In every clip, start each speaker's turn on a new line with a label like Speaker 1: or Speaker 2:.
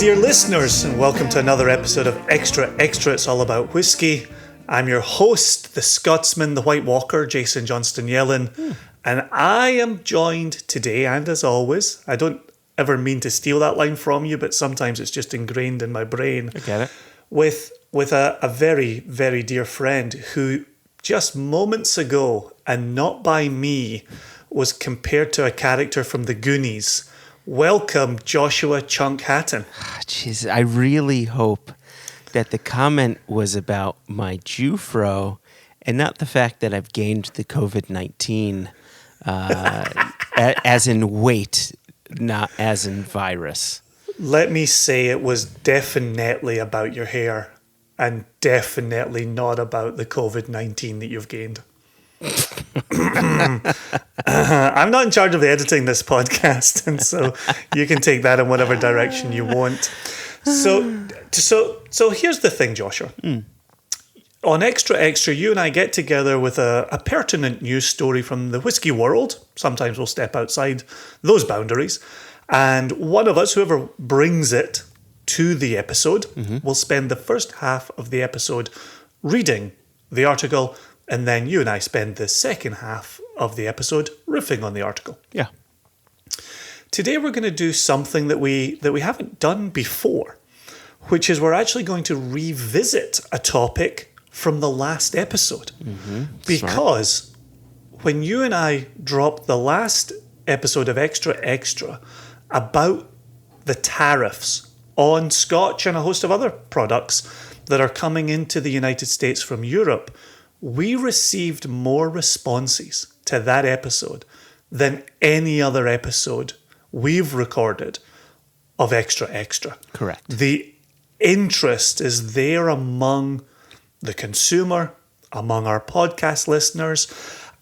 Speaker 1: dear listeners, and welcome to another episode of Extra Extra, It's All About Whisky. I'm your host, the Scotsman, the White Walker, Jason Johnston-Yellen, and I am joined today, and as always, I don't ever mean to steal that line from you, but sometimes it's just ingrained in my brain.
Speaker 2: I get it.
Speaker 1: With a very, very dear friend who just moments ago, and not by me, was compared to a character from the Goonies. Welcome, Joshua Chunk Hatton.
Speaker 2: Jeez, I really hope that the comment was about my Jufro and not the fact that I've gained the COVID-19 as in weight, not as in virus.
Speaker 1: Let me say it was definitely about your hair and definitely not about the COVID-19 that you've gained. I'm not in charge of editing this podcast, and so you can take that in whatever direction you want. So here's the thing, Joshua. On Extra Extra, you and I get together with a pertinent news story from the whiskey world. Sometimes we'll step outside those boundaries. And one of us, whoever brings it to the episode, will spend the first half of the episode reading the article, and then you and I spend the second half of the episode riffing on the article.
Speaker 2: Yeah.
Speaker 1: Today we're going to do something that we haven't done before, which is we're actually going to revisit a topic from the last episode. Because when you and I dropped the last episode of Extra Extra about the tariffs on Scotch and a host of other products that are coming into the United States from Europe, we received more responses to that episode than any other episode we've recorded of Extra Extra.
Speaker 2: Correct.
Speaker 1: The interest is there among the consumer, among our podcast listeners,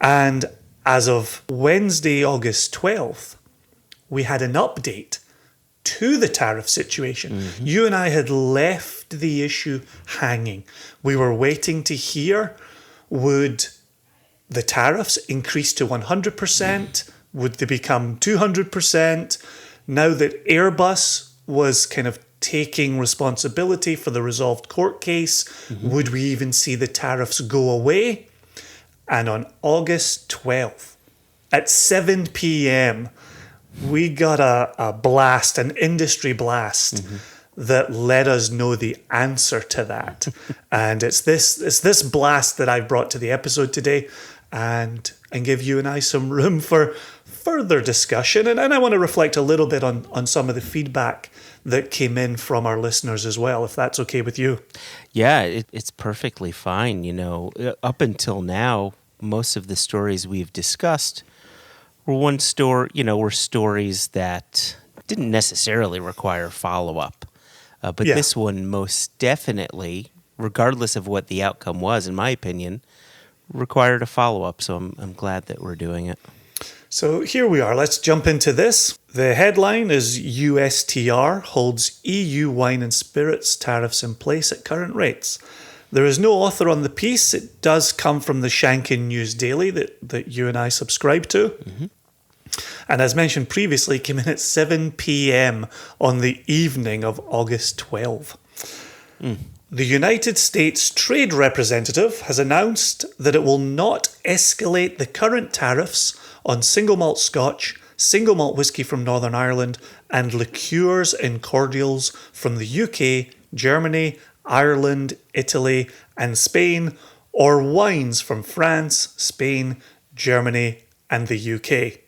Speaker 1: and as of Wednesday, August 12th, we had an update to the tariff situation. You and I had left the issue hanging. We were waiting to hear, would the tariffs increase to 100%? Would they become 200%? Now that Airbus was kind of taking responsibility for the resolved court case, would we even see the tariffs go away? And on August 12th, at 7 p.m., we got a blast, an industry blast, that let us know the answer to that. And it's this blast that I've brought to the episode today and give you and I some room for further discussion. And I want to reflect a little bit on some of the feedback that came in from our listeners as well, if that's okay with you.
Speaker 2: Yeah, it's perfectly fine. You know, up until now, most of the stories we've discussed were were stories that didn't necessarily require follow-up. But this one most definitely, regardless of what the outcome was, in my opinion, required a follow-up. So I'm glad that we're doing it.
Speaker 1: So here we are. Let's jump into this. The headline is USTR holds EU wine and spirits tariffs in place at current rates. There is no author on the piece. It does come from the Shankin News Daily that you and I subscribe to. And as mentioned previously, it came in at 7 p.m. on the evening of August 12. The United States Trade Representative has announced that it will not escalate the current tariffs on single malt Scotch, single malt whiskey from Northern Ireland, and liqueurs and cordials from the UK, Germany, Ireland, Italy, and Spain, or wines from France, Spain, Germany, and the UK.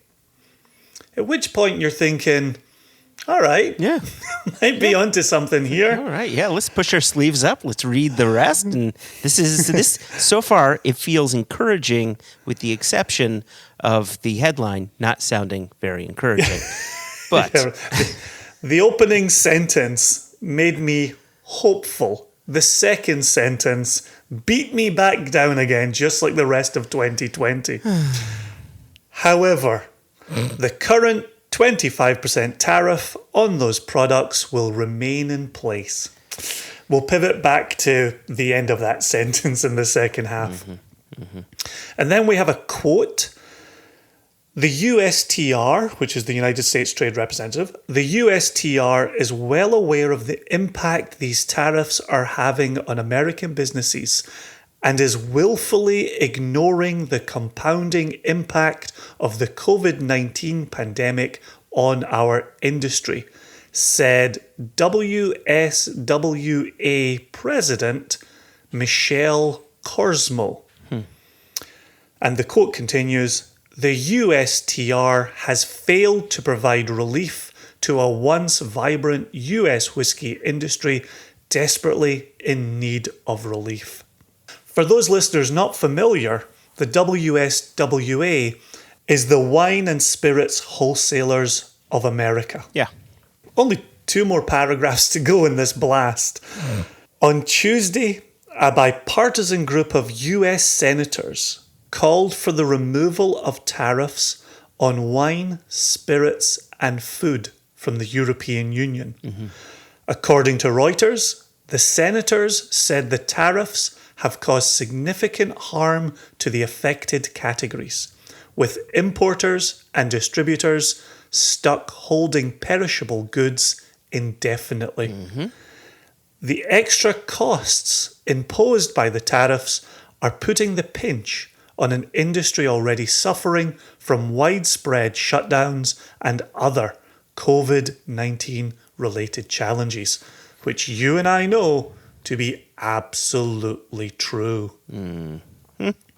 Speaker 1: At which point you're thinking, all right, might be onto something here.
Speaker 2: All right, let's push our sleeves up. Let's read the rest. And this so far, it feels encouraging with the exception of the headline not sounding very encouraging. But
Speaker 1: the opening sentence made me hopeful. The second sentence beat me back down again, just like the rest of 2020. However, the current 25% tariff on those products will remain in place. We'll pivot back to the end of that sentence in the second half. And then we have a quote The USTR, which is the United States Trade Representative, the USTR is well aware of the impact these tariffs are having on American businesses and is willfully ignoring the compounding impact of the COVID-19 pandemic on our industry, said WSWA President Michelle Korsmo. And the quote continues, "The USTR has failed to provide relief to a once vibrant US whiskey industry desperately in need of relief." For those listeners not familiar, the WSWA is the Wine and Spirits Wholesalers of America.
Speaker 2: Yeah.
Speaker 1: Only 2 more paragraphs to go in this blast. On Tuesday, a bipartisan group of US senators called for the removal of tariffs on wine, spirits, and food from the European Union. According to Reuters, the senators said the tariffs have caused significant harm to the affected categories, with importers and distributors stuck holding perishable goods indefinitely. The extra costs imposed by the tariffs are putting the pinch on an industry already suffering from widespread shutdowns and other COVID-19 related challenges, which you and I know to be absolutely true.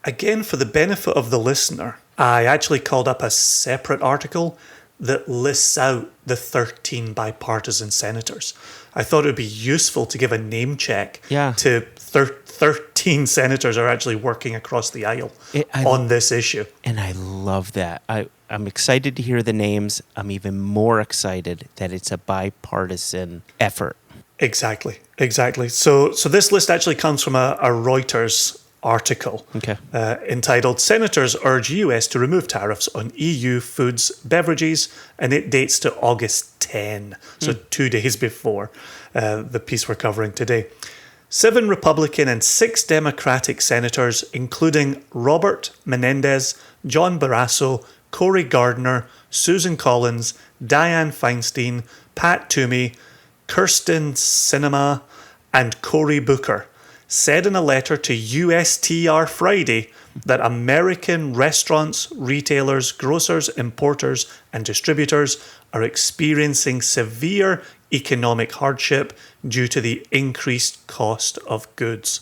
Speaker 1: Again, for the benefit of the listener, I actually called up a separate article that lists out the 13 bipartisan senators. I thought it would be useful to give a name check to 13 senators are actually working across the aisle on this issue. And
Speaker 2: I love that. I'm excited to hear the names. I'm even more excited that it's a bipartisan effort.
Speaker 1: Exactly. So this list actually comes from a Reuters article entitled "Senators Urge US to Remove Tariffs on EU Foods, Beverages," and it dates to August 10, so 2 days before the piece we're covering today. 7 Republican and 6 Democratic senators, including Robert Menendez, John Barrasso, Cory Gardner, Susan Collins, Dianne Feinstein, Pat Toomey, Kirsten Sinema, and Cory Booker, said in a letter to USTR Friday that American restaurants, retailers, grocers, importers, and distributors are experiencing severe economic hardship due to the increased cost of goods.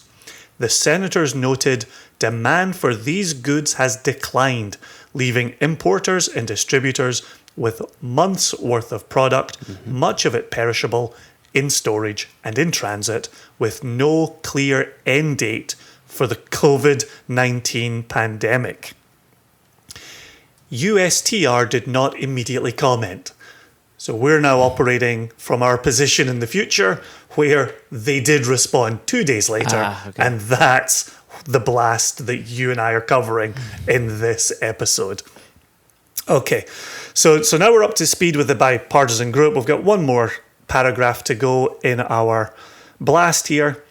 Speaker 1: The senators noted demand for these goods has declined, leaving importers and distributors with months' worth of product, much of it perishable, in storage and in transit, with no clear end date for the COVID-19 pandemic. USTR did not immediately comment. So we're now operating from our position in the future, where they did respond 2 days later, and that's the blast that you and I are covering in this episode. Okay, so now we're up to speed with the bipartisan group. We've got one more paragraph to go in our blast here.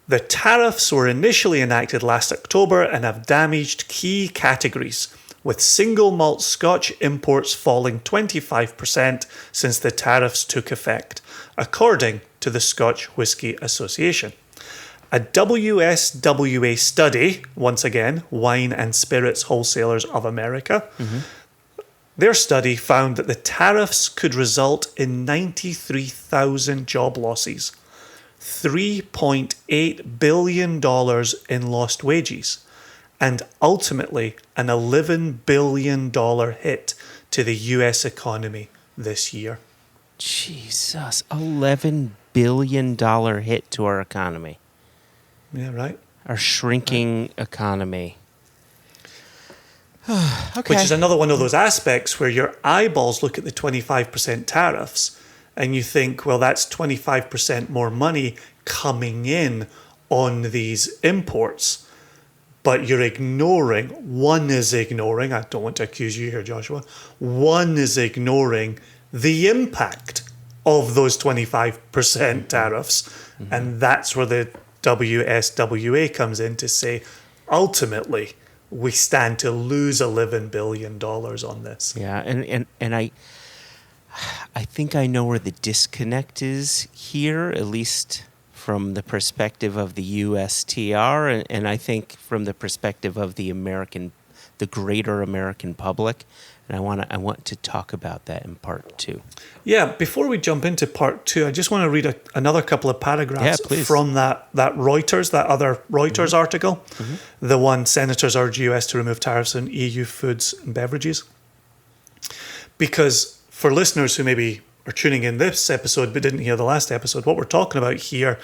Speaker 1: The tariffs were initially enacted last October and have damaged key categories, with single malt Scotch imports falling 25% since the tariffs took effect, according to the Scotch Whisky Association. A WSWA study, once again, Wine and Spirits Wholesalers of America, their study found that the tariffs could result in 93,000 job losses, $3.8 billion in lost wages, and ultimately an $11 billion hit to the US economy this year.
Speaker 2: Jesus, $11 billion hit to our economy.
Speaker 1: Yeah, right.
Speaker 2: Our shrinking economy.
Speaker 1: Which is another one of those aspects where your eyeballs look at the 25% tariffs and you think, well, that's 25% more money coming in on these imports. But you're ignoring, I don't want to accuse you here, Joshua, one is ignoring the impact of those 25% tariffs. And that's where the WSWA comes in to say, ultimately, we stand to lose $11 billion on this.
Speaker 2: Yeah, and I think I know where the disconnect is here, at least from the perspective of the USTR, and I think from the perspective of the greater American public. And I want to talk about that in part 2.
Speaker 1: Yeah, before we jump into part 2, I just want to read another couple of paragraphs from that Reuters, that other Reuters article, the one senators urge US to remove tariffs on EU foods and beverages. Because for listeners who maybe are tuning in this episode but didn't hear the last episode, what we're talking about here,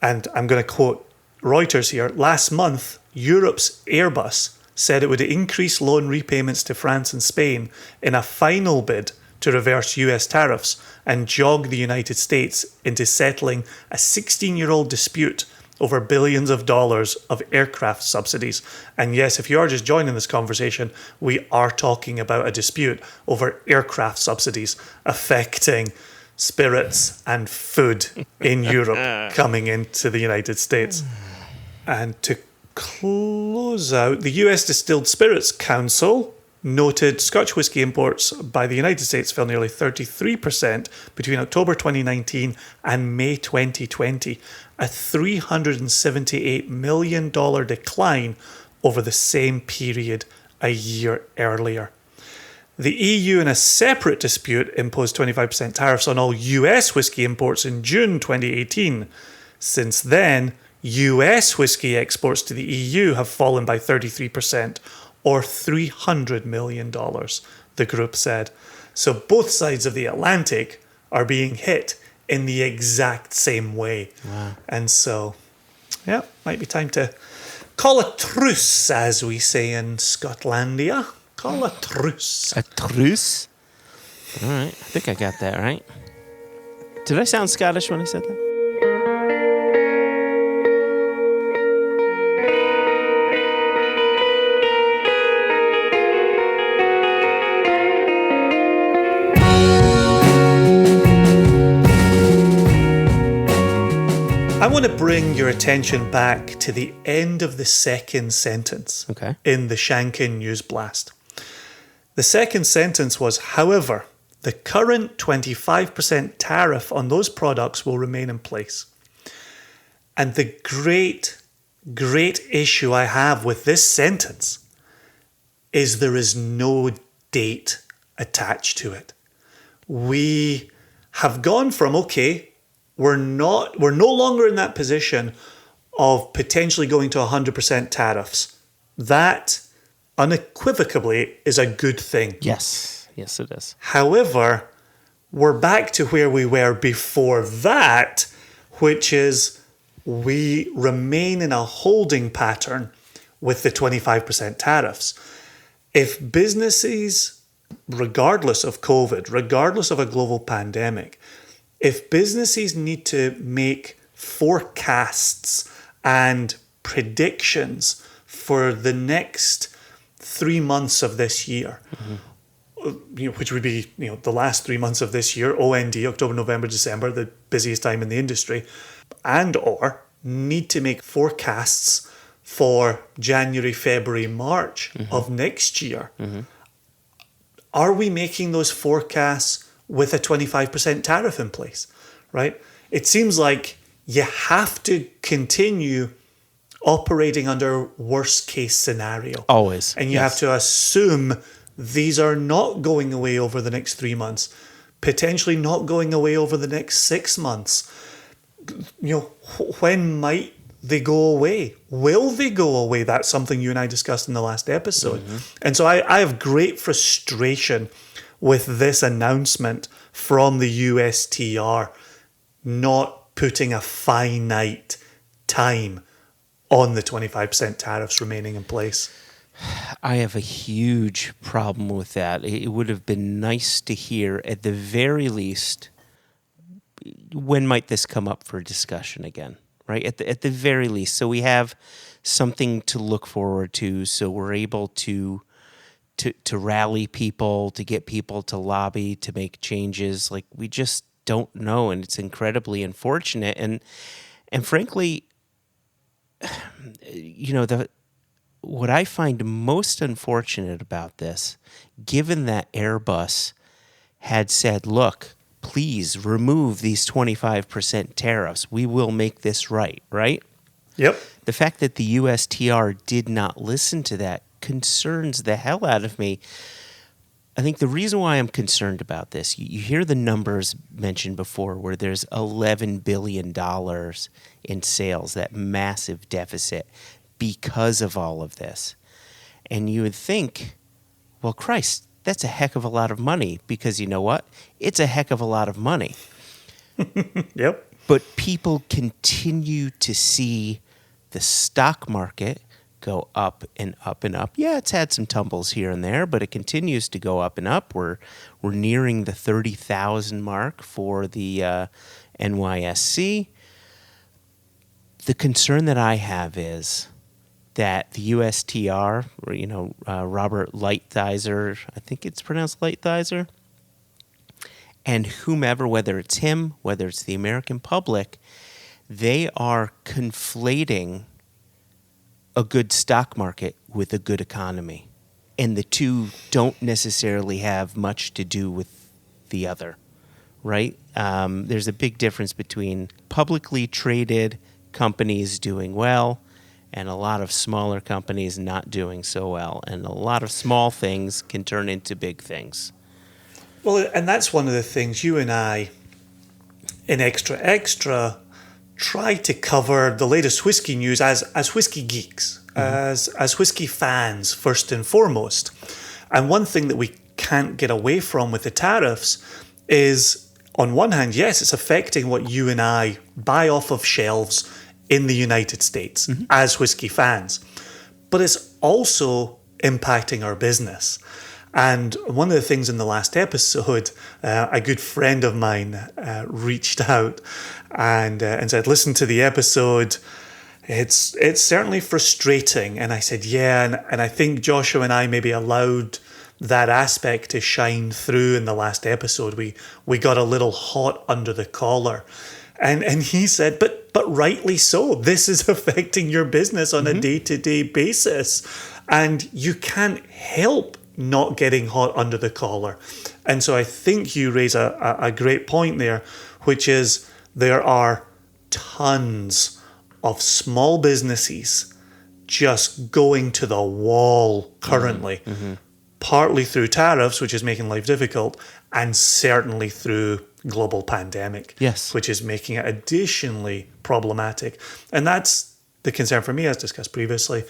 Speaker 1: and I'm going to quote Reuters here, last month, Europe's Airbus said it would increase loan repayments to France and Spain in a final bid to reverse US tariffs and jog the United States into settling a 16-year-old dispute over billions of dollars of aircraft subsidies. And yes, if you are just joining this conversation, we are talking about a dispute over aircraft subsidies affecting spirits and food in Europe coming into the United States. And to close out, the US Distilled Spirits Council noted Scotch whisky imports by the United States fell nearly 33% between October 2019 and May 2020, a $378 million decline over the same period a year earlier. The EU, in a separate dispute, imposed 25% tariffs on all US whisky imports in June 2018. Since then, US whisky exports to the EU have fallen by 33%, or $300 million, the group said. So both sides of the Atlantic are being hit in the exact same way.
Speaker 2: Wow.
Speaker 1: And so, yeah, might be time to call a truce, as we say in Scotlandia. Call a truce.
Speaker 2: A truce? All right, I think I got that right. Did I sound Scottish when I said that?
Speaker 1: I want to bring your attention back to the end of the second sentence in the Shankin News Blast. The second sentence was, however, the current 25% tariff on those products will remain in place. And the great issue I have with this sentence is there is no date attached to it. We have gone from, we're no longer in that position of potentially going to 100% tariffs. That unequivocally is a good thing.
Speaker 2: Yes, it is.
Speaker 1: However, we're back to where we were before that, which is we remain in a holding pattern with the 25% tariffs. If businesses, regardless of COVID, regardless of a global pandemic, if businesses need to make forecasts and predictions for the next 3 months of this year, which would be the last 3 months of this year, OND, October, November, December, the busiest time in the industry, and or need to make forecasts for January, February, March of next year, are we making those forecasts with a 25% tariff in place, right? It seems like you have to continue operating under worst case scenario.
Speaker 2: Always.
Speaker 1: And you have to assume these are not going away over the next 3 months, potentially not going away over the next 6 months. When might they go away? Will they go away? That's something you and I discussed in the last episode. And so I have great frustration with this announcement from the USTR not putting a finite time on the 25% tariffs remaining in place.
Speaker 2: I have a huge problem with that. It would have been nice to hear, at the very least, when might this come up for discussion again, right? At the very least. So we have something to look forward to, so we're able to rally people, to get people to lobby, to make changes. Like, we just don't know, and it's incredibly unfortunate. And frankly, what I find most unfortunate about this, given that Airbus had said, look, please remove these 25% tariffs. We will make this right?
Speaker 1: Yep.
Speaker 2: The fact that the USTR did not listen to that concerns the hell out of me. I think the reason why I'm concerned about this, you hear the numbers mentioned before where there's $11 billion in sales, that massive deficit because of all of this. And you would think, well, Christ, that's a heck of a lot of money, because you know what? It's a heck of a lot of money.
Speaker 1: Yep.
Speaker 2: But people continue to see the stock market go up and up and up. Yeah, it's had some tumbles here and there, but it continues to go up and up. We're nearing the 30,000 mark for the NYSE. The concern that I have is that the USTR, Robert Lighthizer, I think it's pronounced Lighthizer, and whomever, whether it's him, whether it's the American public, they are conflating a good stock market with a good economy. And the two don't necessarily have much to do with the other, right? There's a big difference between publicly traded companies doing well and a lot of smaller companies not doing so well. And a lot of small things can turn into big things.
Speaker 1: Well, and that's one of the things you and I, in Extra, try to cover the latest whiskey news as whiskey geeks, as whiskey fans, first and foremost. And one thing that we can't get away from with the tariffs is, on one hand, yes, it's affecting what you and I buy off of shelves in the United States as whiskey fans, but it's also impacting our business. And one of the things in the last episode, a good friend of mine reached out and said, listen to the episode. It's certainly frustrating. And I said, yeah. And I think Joshua and I maybe allowed that aspect to shine through in the last episode. We got a little hot under the collar. And he said, but rightly so. This is affecting your business on a day-to-day basis. And you can't help not getting hot under the collar. And so I think you raise a great point there, which is there are tons of small businesses just going to the wall currently, partly through tariffs, which is making life difficult, and certainly through global pandemic,
Speaker 2: yes,
Speaker 1: which is making it additionally problematic. And that's the concern for me, as discussed previously.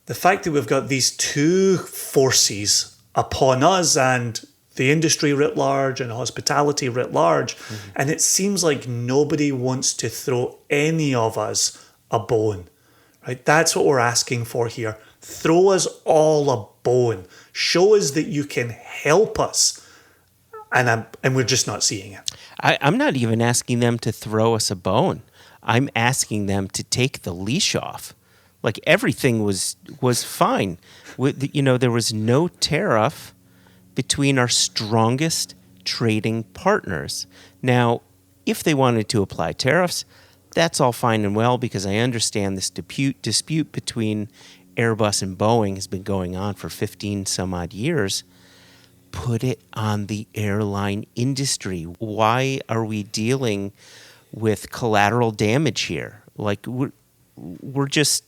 Speaker 1: The fact that we've got these two forces upon us and the industry writ large and hospitality writ large, and it seems like nobody wants to throw any of us a bone, right? That's what we're asking for here. Throw us all a bone. Show us that you can help us. And we're just not seeing it.
Speaker 2: I'm not even asking them to throw us a bone. I'm asking them to take the leash off. Like, everything was fine. There was no tariff between our strongest trading partners. Now, if they wanted to apply tariffs, that's all fine and well, because I understand this dispute between Airbus and Boeing has been going on for 15 some odd years. Put it on the airline industry. Why are we dealing with collateral damage here? Like, we're just,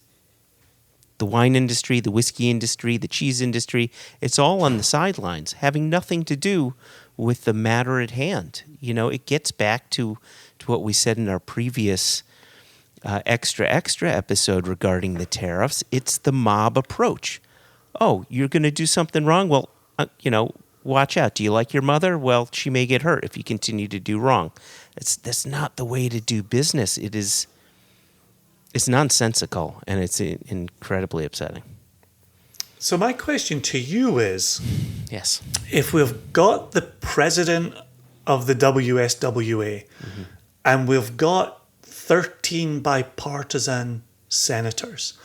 Speaker 2: the wine industry, the whiskey industry, the cheese industry, it's all on the sidelines, having nothing to do with the matter at hand. It gets back to what we said in our previous extra episode regarding the tariffs. It's the mob approach. Oh, you're going to do something wrong? Well, watch out. Do you like your mother? Well, she may get hurt if you continue to do wrong. That's not the way to do business. It's nonsensical, and it's incredibly upsetting.
Speaker 1: So my question to you is,
Speaker 2: yes,
Speaker 1: if we've got the president of the WSWA and we've got 13 bipartisan senators,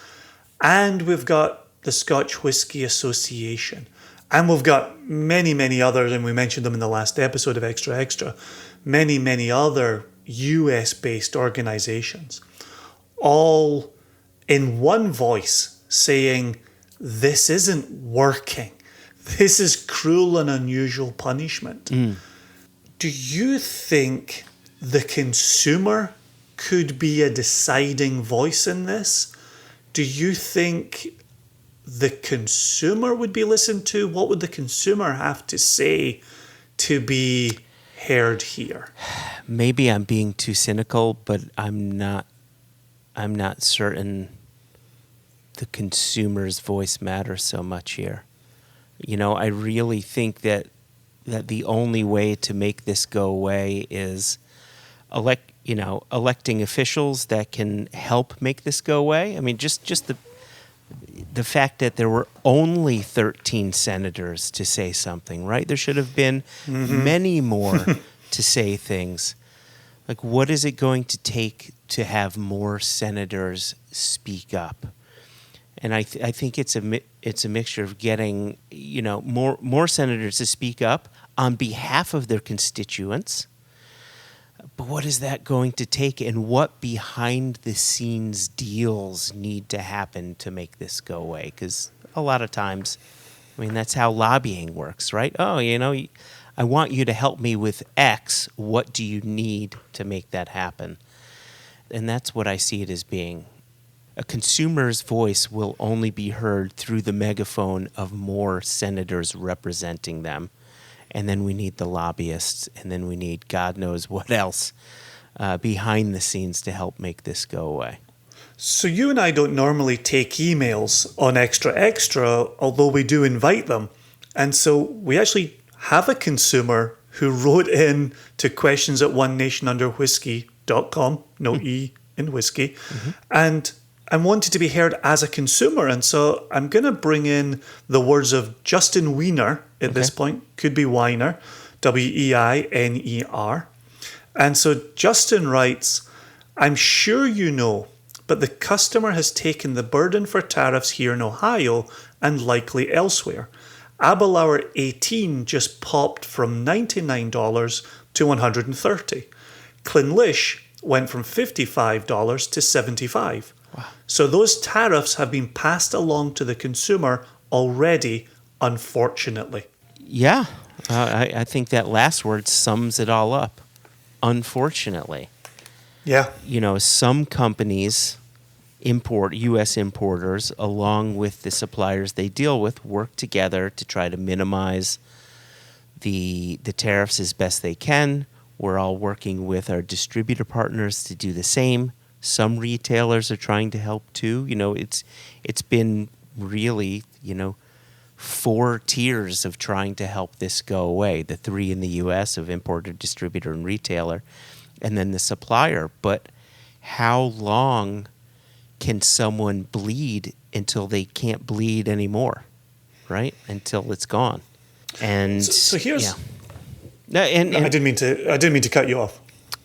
Speaker 1: and we've got the Scotch Whisky Association, and we've got many, many others, and we mentioned them in the last episode of Extra, many, many other US-based organizations, all in one voice saying, this isn't working. This is cruel and unusual punishment. Do you think the consumer could be a deciding voice in this? Do you think the consumer would be listened to? What would the consumer have to say to be heard here?
Speaker 2: Maybe I'm being too cynical, but I'm not certain the consumer's voice matters so much here. I really think that the only way to make this go away is electing officials that can help make this go away. I mean, just the fact that there were only 13 senators to say something, right? There should have been many more to say things. Like, what is it going to take to have more senators speak up? And I think it's a mixture of getting more senators to speak up on behalf of their constituents. But what is that going to take, and what behind the scenes deals need to happen to make this go away? Because a lot of times, I mean, that's how lobbying works, right? Oh, I want you to help me with X. What do you need to make that happen? And that's what I see it as being. A consumer's voice will only be heard through the megaphone of more senators representing them. And then we need the lobbyists, and then we need God knows what else behind the scenes to help make this go away.
Speaker 1: So you and I don't normally take emails on Extra Extra, although we do invite them. And so we actually have a consumer who wrote in to questions@onenationunderwhiskey.com, no E in whiskey, and wanted to be heard as a consumer. And so I'm going to bring in the words of Justin Wiener at this point. Could be Weiner, Weiner. And so Justin writes, I'm sure you know, but the customer has taken the burden for tariffs here in Ohio and likely elsewhere. Aberlour 18 just popped from $99 to $130. Clynelish went from $55 to $75. Wow. So those tariffs have been passed along to the consumer already, unfortunately.
Speaker 2: Yeah, I think that last word sums it all up. Unfortunately.
Speaker 1: Yeah.
Speaker 2: Some companies U.S. importers, along with the suppliers they deal with, work together to try to minimize the tariffs as best they can. We're all working with our distributor partners to do the same. Some retailers are trying to help too. It's been really, 4 tiers of trying to help this go away. The 3 in the U.S. of importer, distributor, and retailer, and then the supplier. But how long can someone bleed until they can't bleed anymore, right? Until it's gone. And
Speaker 1: so here's.
Speaker 2: Yeah. No, and
Speaker 1: I didn't mean to cut you off.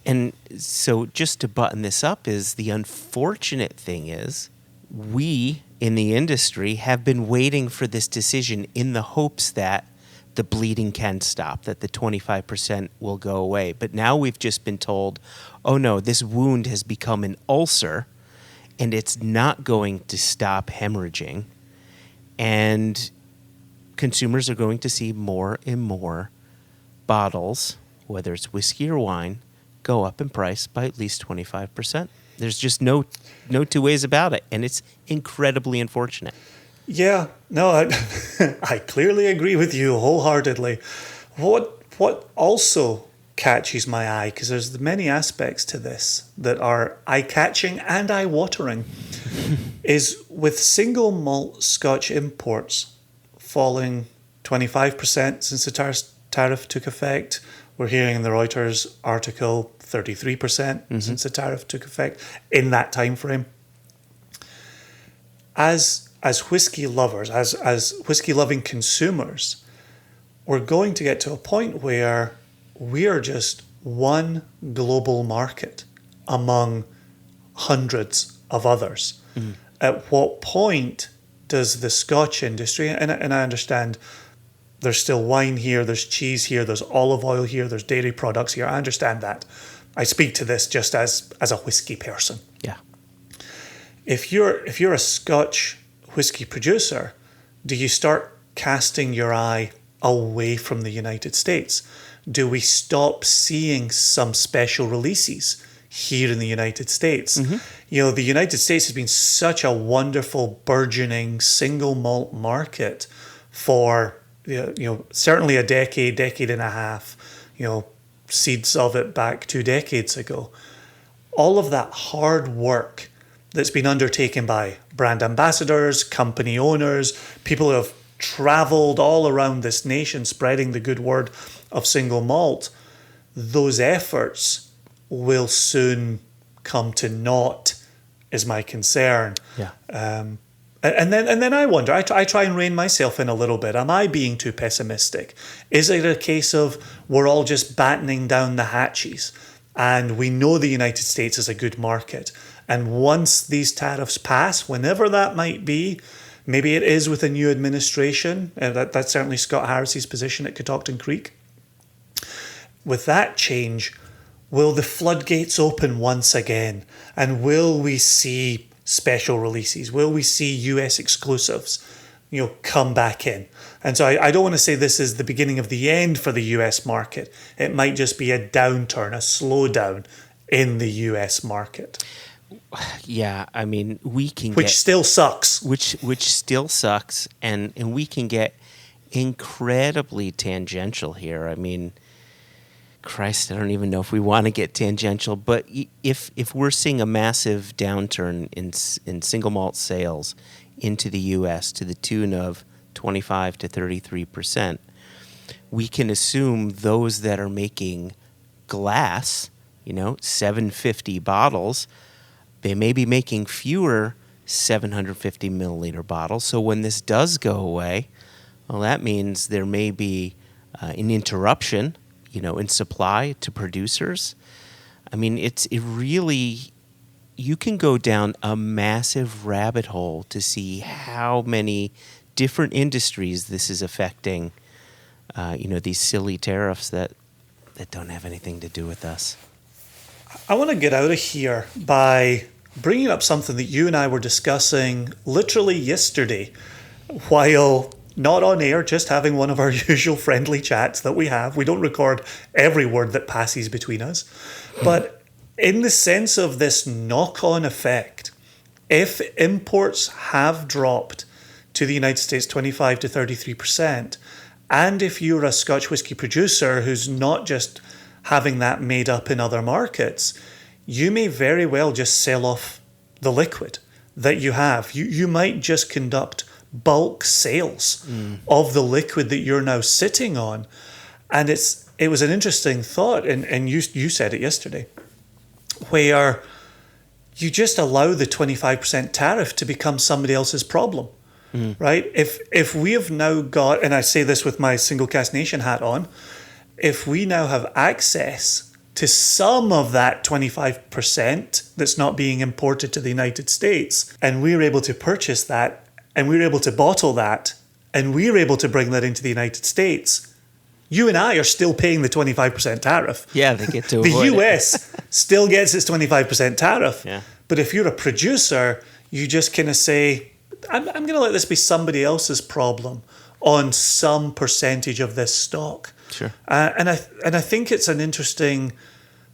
Speaker 2: And so just to button this up is the unfortunate thing is we in the industry have been waiting for this decision in the hopes that the bleeding can stop, that the 25% will go away. But now we've just been told, oh no, this wound has become an ulcer and it's not going to stop hemorrhaging. And consumers are going to see more and more bottles, whether it's whiskey or wine, go up in price by at least 25%. There's just no 2 ways about it, and it's incredibly unfortunate.
Speaker 1: Yeah, no, I clearly agree with you wholeheartedly. What also catches my eye, because there's many aspects to this that are eye-catching and eye-watering, is with single malt Scotch imports falling 25% since the tariff took effect. We're hearing in the Reuters article 33% since the tariff took effect in that time frame. As whiskey lovers, as whiskey loving consumers, we're going to get to a point where we are just one global market among hundreds of others. At what point does the Scotch industry, and I understand there's still wine here, there's cheese here, there's olive oil here, there's dairy products here. I understand that. I speak to this just as a whiskey person.
Speaker 2: Yeah.
Speaker 1: If you're a Scotch whiskey producer, do you start casting your eye away from the United States? Do we stop seeing some special releases here in the United States? You know, the United States has been such a wonderful, burgeoning single malt market for, certainly a decade and a half, seeds of it back 2 decades ago. All of that hard work that's been undertaken by brand ambassadors, company owners, people who have traveled all around this nation spreading the good word of single malt, those efforts will soon come to naught, is my concern.
Speaker 2: Yeah.
Speaker 1: And then I wonder, I try and rein myself in a little bit. Am I being too pessimistic? Is it a case of we're all just battening down the hatches and we know the United States is a good market, and once these tariffs pass, whenever that might be, maybe it is with a new administration, that's certainly Scott Harris's position at Catoctin Creek. With that change, will the floodgates open once again? And will we see special releases? Will we see US exclusives, come back in? And so I don't want to say this is the beginning of the end for the US market. It might just be a downturn, a slowdown in the US market.
Speaker 2: Yeah, I mean,
Speaker 1: which still sucks.
Speaker 2: Which still sucks, and we can get incredibly tangential here. I mean, Christ, I don't even know if we want to get tangential, but if we're seeing a massive downturn in single malt sales into the U.S. to the tune of 25 to 33%, we can assume those that are making glass, 750 bottles, they may be making fewer 750 milliliter bottles. So when this does go away, well, that means there may be an interruption, in supply to producers. I mean, you can go down a massive rabbit hole to see how many different industries this is affecting, these silly tariffs that don't have anything to do with us.
Speaker 1: I want to get out of here by bringing up something that you and I were discussing literally yesterday while not on air, just having one of our usual friendly chats that we have. We don't record every word that passes between us. But in the sense of this knock-on effect, if imports have dropped to the United States 25 to 33%, and if you're a Scotch whisky producer who's not just having that made up in other markets, you may very well just sell off the liquid that you have. You might just conduct bulk sales of the liquid that you're now sitting on. And it was an interesting thought, and you said it yesterday, where you just allow the 25% tariff to become somebody else's problem, right? If we have now got, and I say this with my Single Cask Nation hat on, if we now have access to some of that 25% that's not being imported to the United States, and we're able to purchase that, and we're able to bottle that, and we're able to bring that into the United States, you and I are still paying the 25% tariff.
Speaker 2: Yeah, they get to
Speaker 1: the
Speaker 2: avoid
Speaker 1: US still gets its 25% tariff.
Speaker 2: Yeah.
Speaker 1: But if you're a producer, you just kind of say, I'm going to let this be somebody else's problem on some percentage of this stock.
Speaker 2: Sure.
Speaker 1: And I think it's an interesting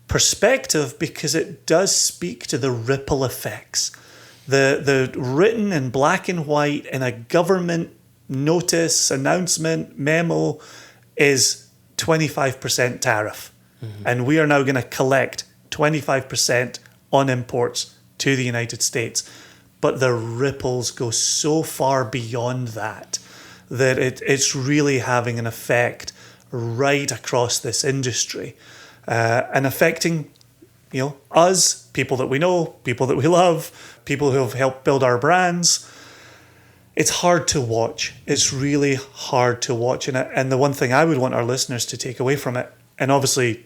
Speaker 1: perspective because it does speak to the ripple effects. The written in black and white in a government notice, announcement, memo is 25% tariff. And we are now going to collect 25% on imports to the United States. But the ripples go so far beyond that it's really having an effect right across this industry and affecting us, people that we know, people that we love, people who have helped build our brands. It's hard to watch. It's really hard to watch. And the one thing I would want our listeners to take away from it, and obviously,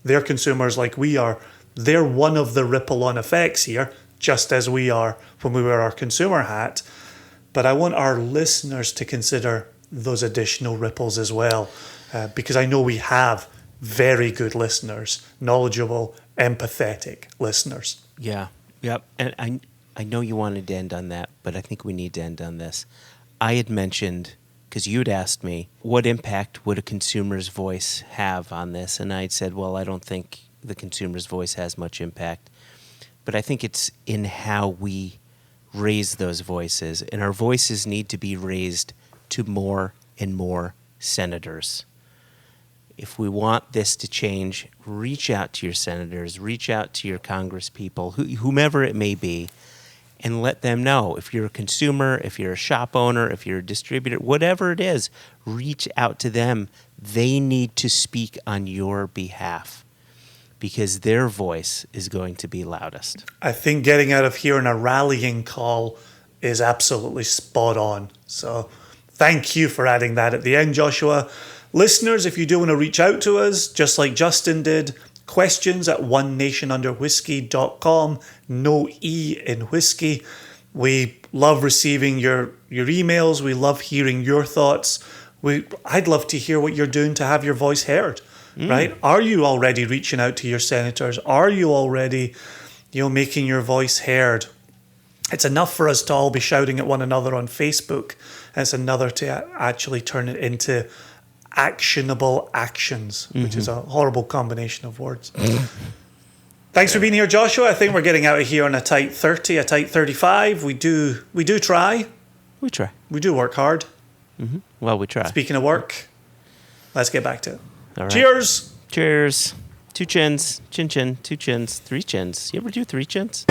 Speaker 1: they're consumers like we are, they're one of the ripple-on effects here, just as we are when we wear our consumer hat. But I want our listeners to consider those additional ripples as well, because I know we have very good listeners, knowledgeable, empathetic listeners.
Speaker 2: Yeah. Yep. And I know you wanted to end on that, but I think we need to end on this. I had mentioned, because you'd asked me, what impact would a consumer's voice have on this? And I'd said, well, I don't think the consumer's voice has much impact. But I think it's in how we raise those voices. And our voices need to be raised to more and more senators. If we want this to change, reach out to your senators, reach out to your congresspeople, whomever it may be, and let them know. If you're a consumer, if you're a shop owner, if you're a distributor, whatever it is, reach out to them. They need to speak on your behalf because their voice is going to be loudest.
Speaker 1: I think getting out of here in a rallying call is absolutely spot on. So thank you for adding that at the end, Joshua. Listeners, if you do want to reach out to us, just like Justin did, questions at onenationunderwhiskey.com, no E in whiskey. We love receiving your emails. We love hearing your thoughts. I'd love to hear what you're doing to have your voice heard, right? Are you already reaching out to your senators? Are you already, making your voice heard? It's enough for us to all be shouting at one another on Facebook. It's another to actually turn it into actionable actions, which is a horrible combination of words. Thanks for being here, Joshua. I think we're getting out of here on a tight 30, a tight 35. We do try.
Speaker 2: We try.
Speaker 1: We do work hard.
Speaker 2: Well, we try.
Speaker 1: Speaking of work, let's get back to it.
Speaker 2: All right.
Speaker 1: Cheers.
Speaker 2: Cheers. 2 chins. Chin chin. 2 chins. 3 chins. You ever do 3 chins?